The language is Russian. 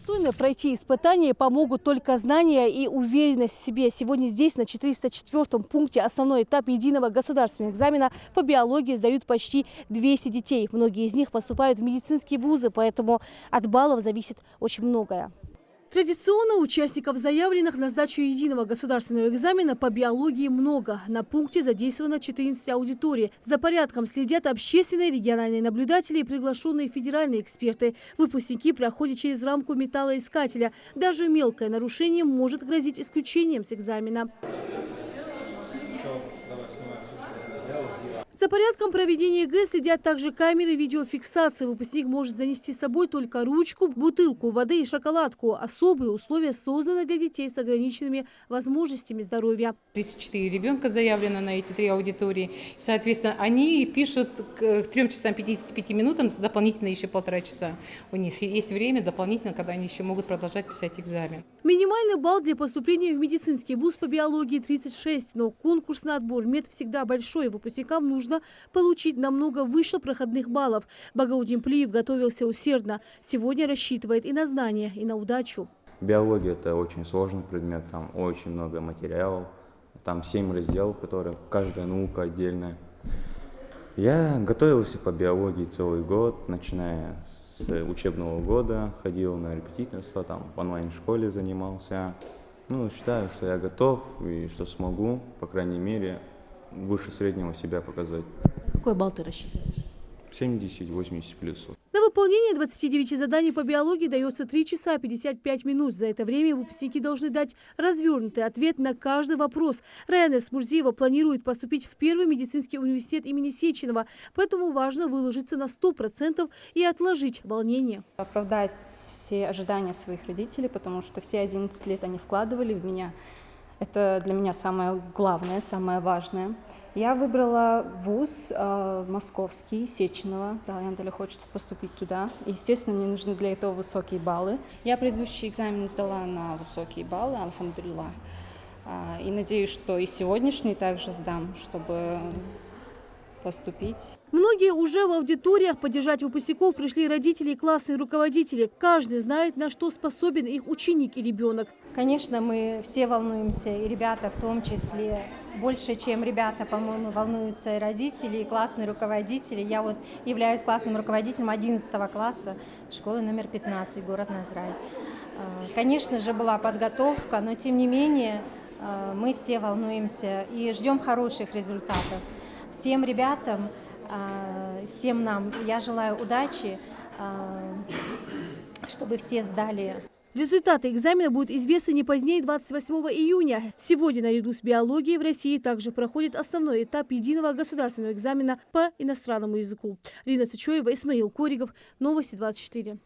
Достойно пройти испытания помогут только знания и уверенность в себе. Сегодня здесь, на 404-м пункте, основной этап единого государственного экзамена по биологии сдают почти 200 детей. Многие из них поступают в медицинские вузы, поэтому от баллов зависит очень многое. Традиционно участников, заявленных на сдачу единого государственного экзамена по биологии, много. На пункте задействовано 14 аудиторий. За порядком следят общественные региональные наблюдатели и приглашенные федеральные эксперты. Выпускники проходят через рамку металлоискателя. Даже мелкое нарушение может грозить исключением с экзамена. За порядком проведения ЕГЭ следят также камеры видеофиксации. Выпускник может занести с собой только ручку, бутылку воды и шоколадку. Особые условия созданы для детей с ограниченными возможностями здоровья. 34 ребенка заявлено на эти 3 аудитории. Соответственно, они пишут к 3 часам 55 минутам дополнительно еще 1,5 часа. У них есть время дополнительно, когда они еще могут продолжать писать экзамен. Минимальный балл для поступления в медицинский вуз по биологии 36, но конкурсный отбор мед всегда большой. Выпускникам нужно получить намного выше проходных баллов. Багаудин Плиев готовился усердно. Сегодня рассчитывает и на знания, и на удачу. Биология – это очень сложный предмет, там очень много материалов, там 7 разделов, которые каждая наука отдельная. Я готовился по биологии целый год, начиная с учебного года, ходил на репетиторство, там в онлайн-школе занимался. Считаю, что я готов и что смогу, по крайней мере, выше среднего себя показать. Какой балл ты рассчитываешь? 70-80 плюс. На выполнение 29 заданий по биологии дается 3 часа 55 минут. За это время выпускники должны дать развернутый ответ на каждый вопрос. Раяна Смурзиева планирует поступить в первый медицинский университет имени Сеченова. Поэтому важно выложиться на 100% и отложить волнение. Оправдать все ожидания своих родителей, потому что все 11 лет они вкладывали в меня. Это для меня самое главное, самое важное. Я выбрала вуз московский, Сеченова. Да, мне хочется поступить туда. Естественно, мне нужны для этого высокие баллы. Я предыдущий экзамен сдала на высокие баллы, альхамдулиллах. И надеюсь, что и сегодняшний также сдам, чтобы поступить. Многие уже в аудиториях. Поддержать выпускников пришли родители и классные руководители. Каждый знает, на что способен их ученик и ребенок. Конечно, мы все волнуемся, и ребята в том числе. Больше, чем ребята, по-моему, волнуются и родители, и классные руководители. Я вот являюсь классным руководителем 11 класса школы номер 15, город Назрань. Конечно же, была подготовка, но тем не менее мы все волнуемся и ждем хороших результатов. Всем ребятам, всем нам я желаю удачи, чтобы все сдали. Результаты экзамена будут известны не позднее 28 июня. Сегодня наряду с биологией в России также проходит основной этап единого государственного экзамена по иностранному языку. Рина Цычоева, Исмаил Коригов, Новости 24.